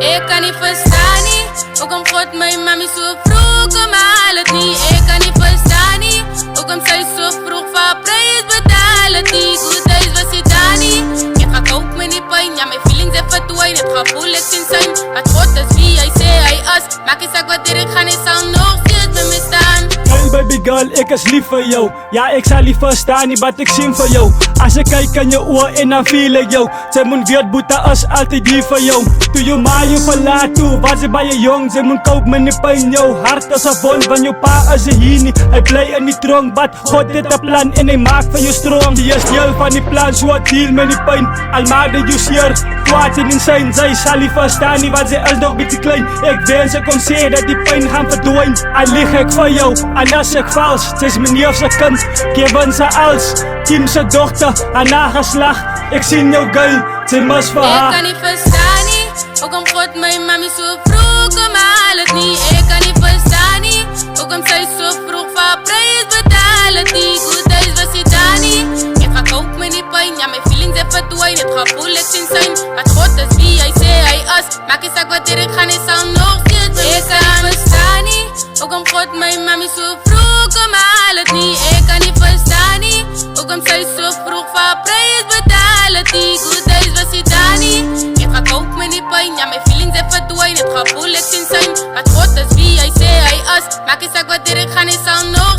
Ik kan niet verstaan nie, hoekom God my mami so vroeg kom haal het nie. Ik kan niet verstaan nie, hoekom sy so vroeg vir haar prys betaal het nie. Goed huis was hy daar nie, ek ga koop met die pijn. Ja, my feelings het verdwijn, het gevoel ek sien zijn. Want God is wie hy sê hy is, maak nie saak wat ik gaan, hy sal nog steeds met my staan. Hey baby girl, ek is lief vir jou. Ja, ek sal nie verstaan nie wat ek sien vir jou. As ek kyk in jou oor en dan feel ek jou. Sy moet weet boete is altyd lief vir jou. Toe jou ma jou verlaat toe, was jy baie jong. Sy moet koop met die pijn, jou hart is 'n wond. Want jou pa is hier nie, hy bly in die tronk. Wat God het 'n plan en hy maak vir jou strong. Die is deel van die plan, so deal met die pijn. Al maak dit jou seer, kwaad en insane. Sy sal nie verstaan nie, want sy is nog bietjie klein. Ek wens ek kon sê dat die pijn gaan verdwyn. Al lieg ek vir jou, en as ek vals. Sy is my neef se kind, Kevin se als. Kim se dochter, haar nageslag. Ek sien jou girl, sy mis vir haar. Ik kan niet verstaan nie, hoekom God my mami so vroeg kom haal het nie. Ik kan niet verstaan nie, hoekom sy so vroeg vir haar prys betaal het nie. Goed huis was hy daar nie, ek ga koop met die pijn. Ja, my feelings het verdwijn, het gevoel ek sien zijn. Want God is wie hy sê hy is, maak nie saak wat ik gaan, hy sal nog steeds met my staan. Ik kan niet verstaan nie, hoekom God my mami so vroeg kom haal het nie. Ik kan niet verstaan nie, hoekom sy so vroeg vir haar prys betaal het nie. Goed huis was hy daar nie, ek ga koop met die pijn. Ja, my feelings het verdwijn, het gevoel ek sien zijn. Want God is wie hy sê hy is, maak nie saak wat ik gaan, hy sal nog